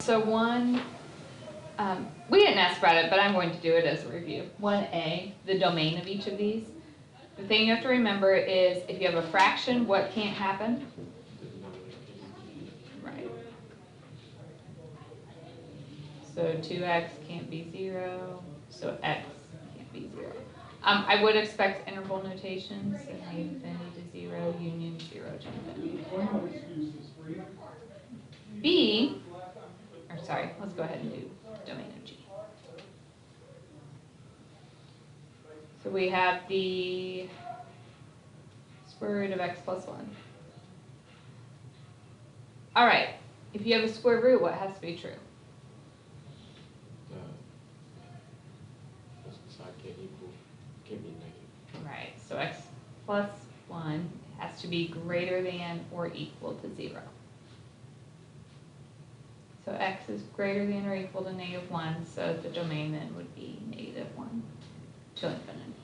So we didn't ask about it, but I'm going to do it as a review. 1A, the domain of each of these. The thing you have to remember is if you have a fraction, what can't happen? Right. So 2x can't be 0, so x can't be 0. I would expect interval notations, so infinity to 0, union 0 to infinity. B, or sorry, let's go ahead and do domain of G. So we have the square root of x plus 1. All right, if you have a square root, what has to be true? Side can't be negative. Right, so x plus 1 has to be greater than or equal to 0. So x is greater than or equal to -1, so the domain then would be -1 to infinity.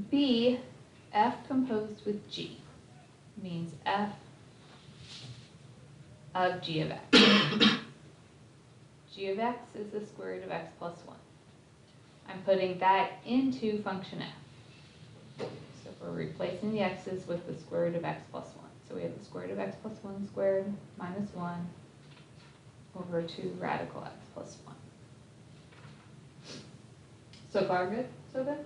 B, f composed with g means f of g of x. G of x is the square root of x plus 1. I'm putting that into function f. So we're replacing the x's with the square root of x plus 1. So we have the square root of x plus 1 squared minus 1 over 2 radical x plus 1. So far good? So good?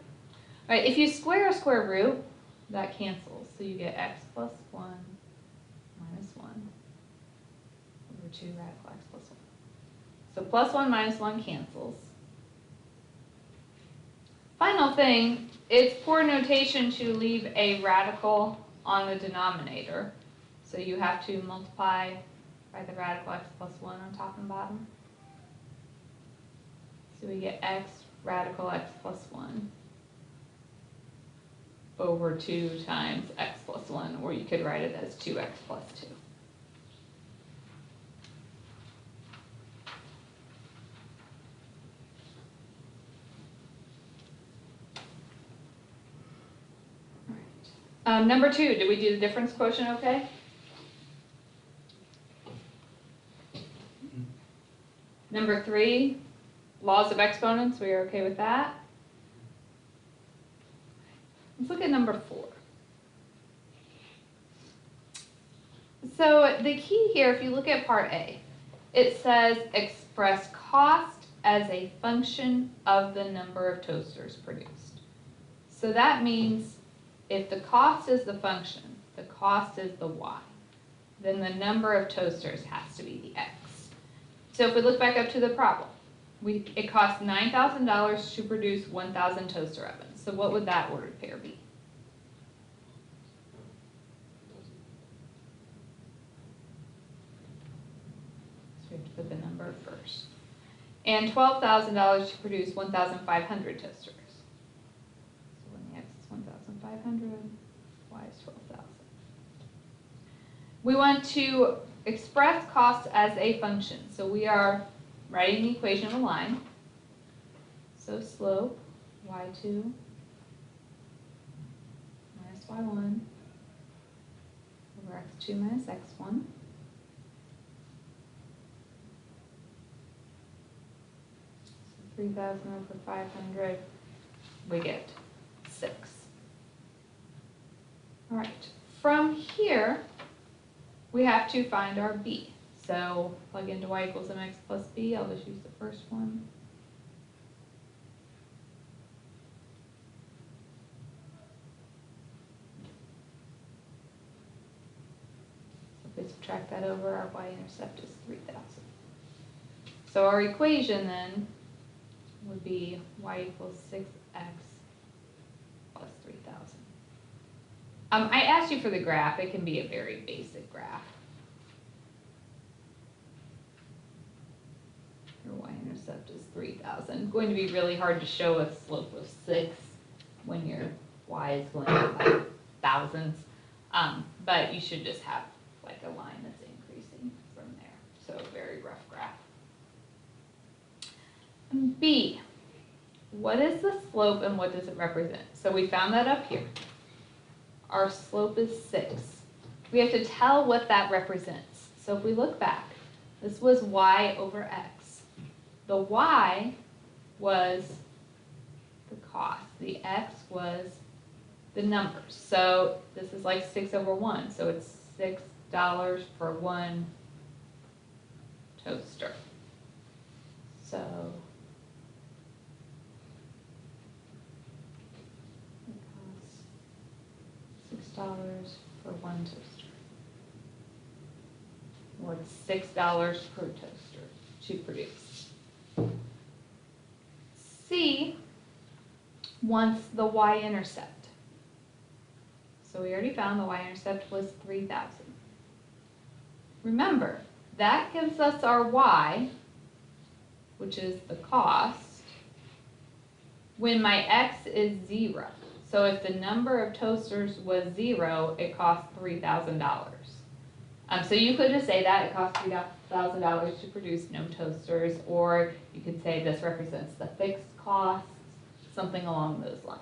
All right, if you square a square root, that cancels. So you get x plus 1 minus 1 over 2 radical x plus 1. So plus 1 minus 1 cancels. Final thing, it's poor notation to leave a radical on the denominator. So you have to multiply by the radical x plus 1 on top and bottom. So we get x radical x plus 1 over 2 times x plus 1, or you could write it as 2x plus 2. All right. Number 2, did we do the difference quotient okay? Number 3, laws of exponents, we are okay with that. Let's look at number 4. So the key here, if you look at part A, it says express cost as a function of the number of toasters produced. So that means if the cost is the function, the cost is the y, then the number of toasters has to be the x. So if we look back up to the problem, it costs $9,000 to produce 1,000 toaster ovens. So what would that ordered pair be? So we have to put the number first. And $12,000 to produce 1,500 toasters. So when the x is 1,500, y is 12,000. We want to express cost as a function. So we are writing the equation of a line. So slope, y2 minus y1 over x2 minus x1. So 3,000 over 500, we get 6. All right, from here, we have to find our b. So plug into y equals mx plus b. I'll just use the first one. So if we subtract that over, our y-intercept is 3,000. So our equation then would be y equals 6x plus 3,000. I asked you for the graph. It can be a very basic graph. Your y-intercept is 3,000. It's going to be really hard to show a slope of 6 when your y is going up by thousands. But you should just have like a line that's increasing from there. So very rough graph. B, what is the slope and what does it represent? So we found that up here. Our slope is 6. We have to tell what that represents. So if we look back, This was y over x. The y was the cost. The x was the numbers. So this is like 6 over 1. So it's $6 for one toaster. So it costs $6 for one toaster. Or it's $6 per toaster to produce. C wants the y-intercept. So we already found the y-intercept was 3,000. Remember, that gives us our y, which is the cost, when my x is 0. So if the number of toasters was 0, it costs $3,000. So you could just say that it costs $3,000 to produce no toasters, or you could say this represents the fixed costs, something along those lines.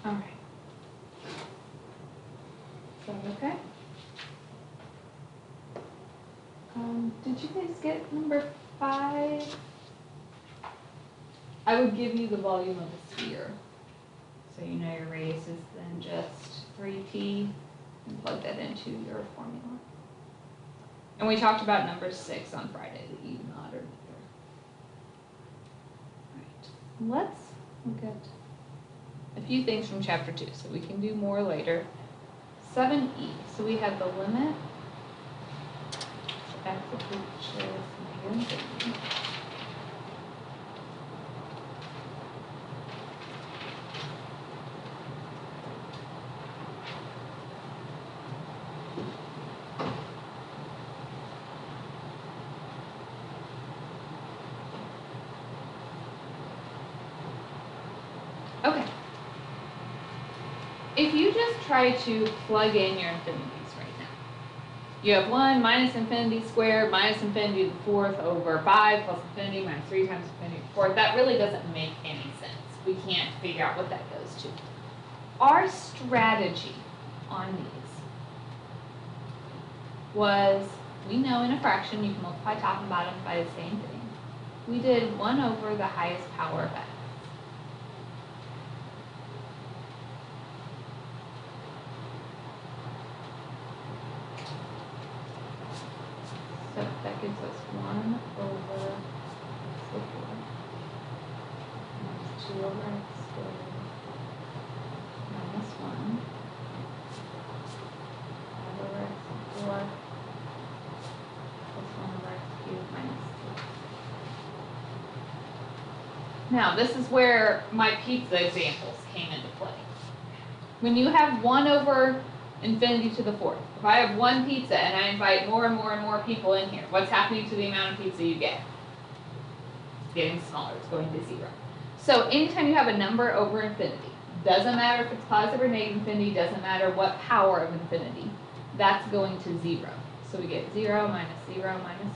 All right. So, okay. Did you guys get number 5? I would give you the volume of a sphere. So you know your radius is then just 3p, and plug that into your formula. And we talked about number 6 on Friday, the E naught or ether. All right, let's look at a few things from chapter 2, so we can do more later. 7e, so we have the limit. So that's the picture here. Okay. If you just try to plug in your infinities right now, you have 1 minus infinity squared minus infinity to the 4th over 5 plus infinity minus 3 times infinity to the 4th. That really doesn't make any sense. We can't figure out what that goes to. Our strategy on these was, we know in a fraction you can multiply top and bottom by the same thing. We did 1 over the highest power of x. So that gives us 1 over x squared minus 2 over x squared minus 1 over x squared plus 1 over x cubed minus 2. Now this is where my pizza examples came into play. When you have 1 over infinity to the 4th. If I have 1 pizza and I invite more and more and more people in here, what's happening to the amount of pizza you get? It's getting smaller, it's going to 0. So anytime you have a number over infinity, doesn't matter if it's positive or negative infinity, doesn't matter what power of infinity, that's going to 0. So we get 0 minus 0 minus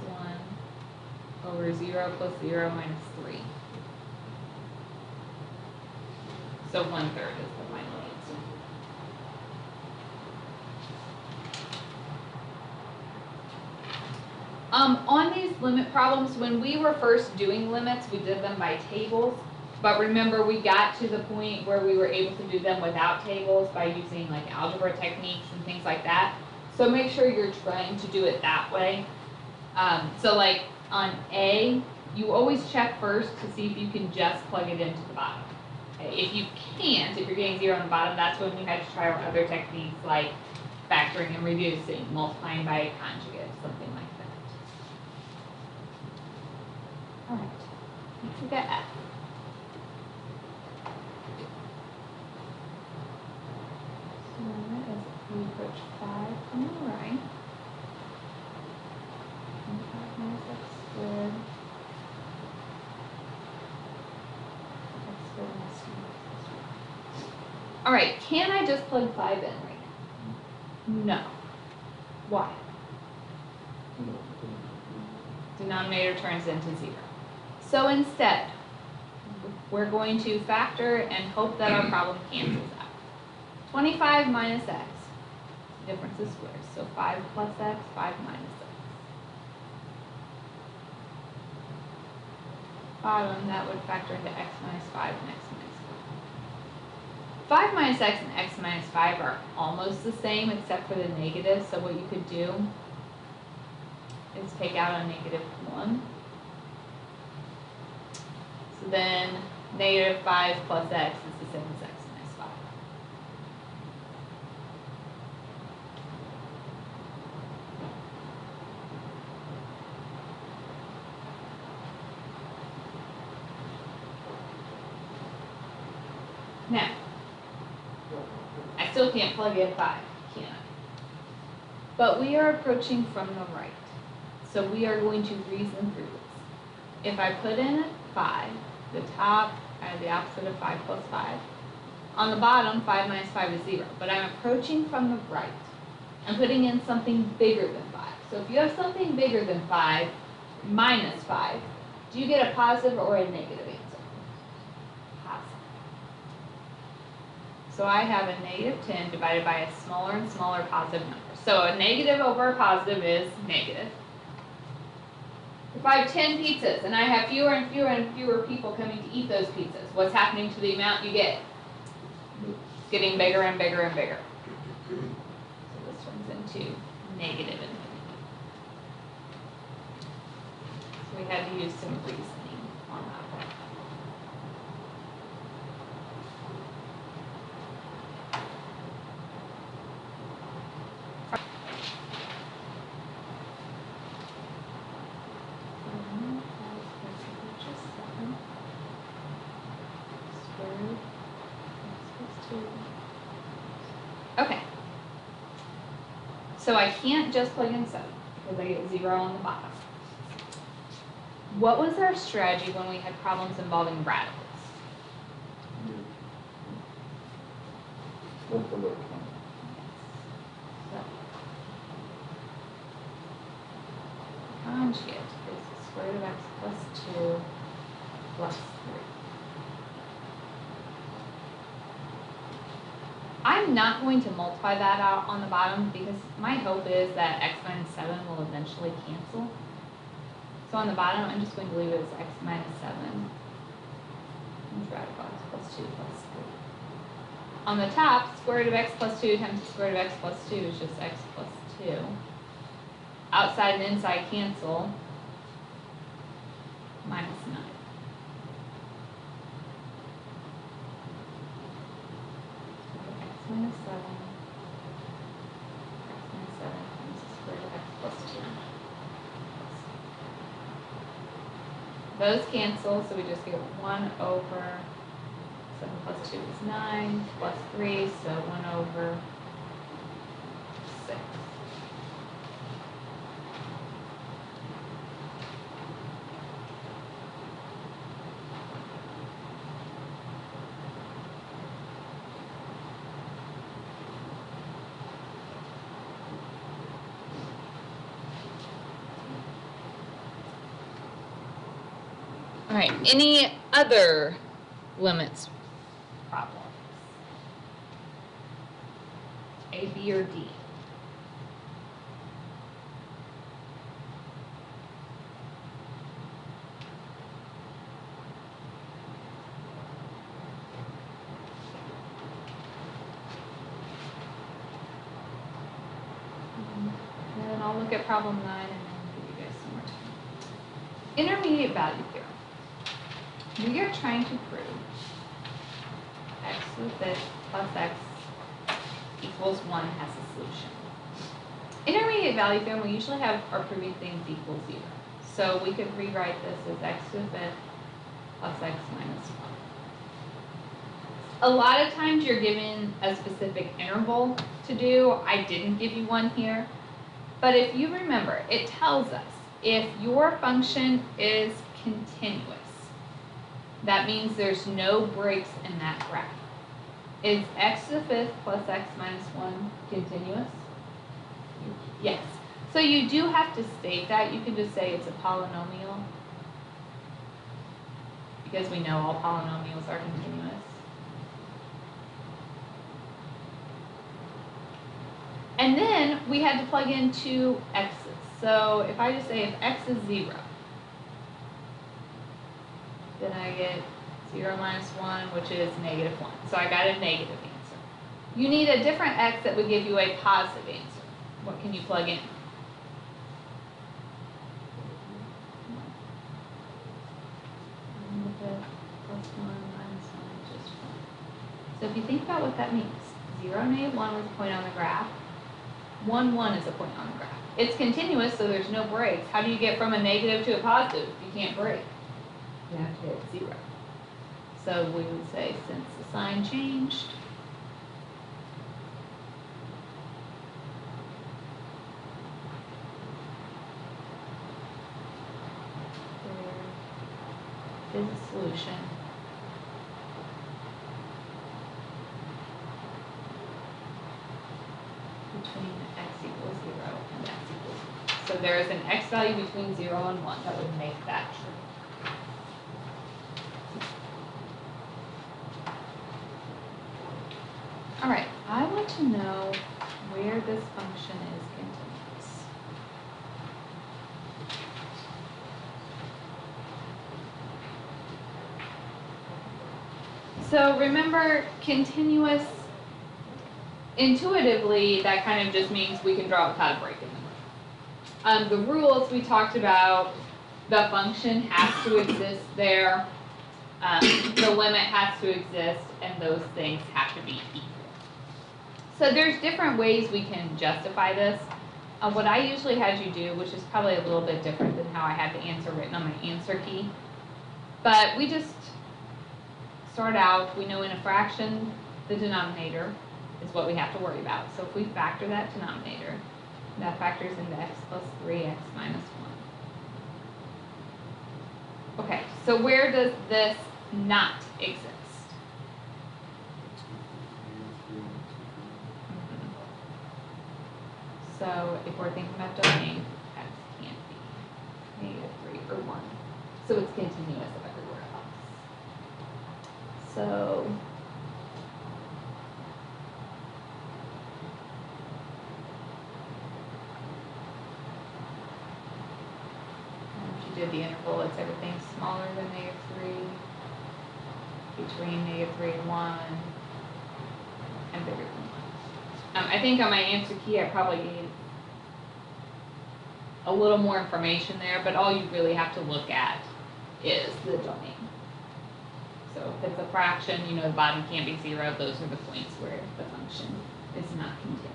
1 over 0 plus 0 minus 3. So 1/3 is the final answer. On these limit problems, when we were first doing limits, we did them by tables. But remember, we got to the point where we were able to do them without tables by using like algebra techniques and things like that. So make sure you're trying to do it that way. So like on A, you always check first to see if you can just plug it into the bottom. Okay? If you can't, if you're getting 0 on the bottom, that's when you have to try our other techniques like factoring and reducing, multiplying by a conjugate, something like that. All right, let's look at F. So that is if we approach 5 from the right, and 5 minus x squared All right, can I just plug 5 in right now? No. Why? Denominator turns into 0. So instead, we're going to factor and hope that our problem cancels out. 25 minus x, difference is squares. So 5 plus x, 5 minus x. Bottom, that would factor into x minus 5 and x minus 5. 5 minus x and x minus 5 are almost the same except for the negative. So what you could do is take out a negative 1. So then negative 5 plus x is the same as x minus 5. Now, I still can't plug in 5, can I? But we are approaching from the right. So we are going to reason through this. If I put in 5, the top, I have the opposite of 5 plus 5. On the bottom, 5 minus 5 is 0. But I'm approaching from the right. I'm putting in something bigger than 5. So if you have something bigger than 5 minus 5, do you get a positive or a negative answer? Positive. So I have a negative 10 divided by a smaller and smaller positive number. So a negative over a positive is negative. If I have 10 pizzas and I have fewer and fewer and fewer people coming to eat those pizzas, what's happening to the amount you get? It's getting bigger and bigger and bigger. So this turns into negative infinity. So we had to use some reasoning on that one. Okay. So I can't just plug in 7 because I get 0 on the bottom. What was our strategy when we had problems involving radicals? So, conjugate is the square root of x plus 2 plus 3. I'm not going to multiply that out on the bottom because my hope is that x minus 7 will eventually cancel. So on the bottom, I'm just going to leave it as x minus 7 and radical x plus 2 plus 3. On the top, square root of x plus 2 times the square root of x plus 2 is just x plus 2. Outside and inside cancel, minus 9. Minus 7, x minus 7 times the square root of x plus 2. Those cancel, so we just get 1 over 7 plus 2 is 9, plus 3, so 1 over 6. All right, any other limits problems? A, B, or D? And then I'll look at problem 9 and then give you guys some more time. Intermediate value theorem. We are trying to prove x with it plus x equals 1 has a solution. Intermediate value theorem, we usually have our proving things equal 0. So we could rewrite this as x with it plus x minus 1. A lot of times you're given a specific interval to do. I didn't give you one here. But if you remember, it tells us if your function is continuous, that means there's no breaks in that graph. Is x to the fifth plus x minus 1 continuous? Yes. So you do have to state that. You can just say it's a polynomial, because we know all polynomials are continuous. And then we had to plug in two x's. So if I just say if x is 0, then I get 0 minus 1, which is negative 1. So I got a negative answer. You need a different x that would give you a positive answer. What can you plug in? Plus 1 minus 1 is just 1. So if you think about what that means, 0, negative 1 was a point on the graph. 1, 1 is a point on the graph. It's continuous, so there's no breaks. How do you get from a negative to a positive? You can't break. You have to hit 0. So we would say since the sign changed, there is a solution. Between x equals 0 and x equals 1. So there is an x value between 0 and 1 that would make that true. All right, I want to know where this function is continuous. So remember, continuous, intuitively, that kind of just means we can draw without a break in the rule. The rules we talked about, the function has to exist there, the limit has to exist, and those things have to be equal. So there's different ways we can justify this. What I usually had you do, which is probably a little bit different than how I had the answer written on my answer key, but we just start out, we know in a fraction, the denominator is what we have to worry about. So if we factor that denominator, that factors into x plus 3x minus 1. Okay, so where does this not exist? So if we're thinking about domain, x can't be negative 3 or 1. So it's continuous everywhere else. So once you did the interval, it's everything smaller than negative 3, between negative 3 and 1, and bigger than 1. I think on my answer key, I probably gave a little more information there, but all you really have to look at is the domain. So if it's a fraction, you know the bottom can't be 0. Those are the points where the function is not continuous.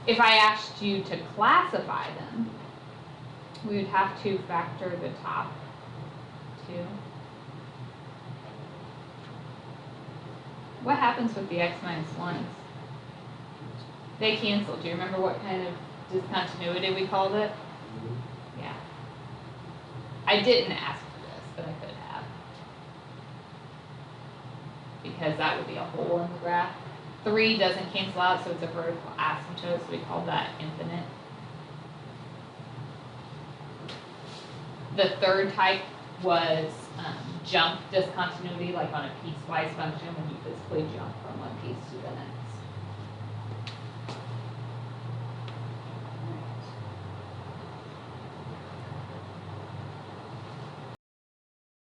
If I asked you to classify them, we would have to factor the top 2. What happens with the x minus 1s? They cancel. Do you remember what kind of discontinuity we called it? Yeah. I didn't ask for this, but I could have. Because that would be a hole in the graph. 3 doesn't cancel out, so it's a vertical asymptote, so we call that infinite. The third type was jump discontinuity, like on a piecewise function when you physically jump from one piece to the next.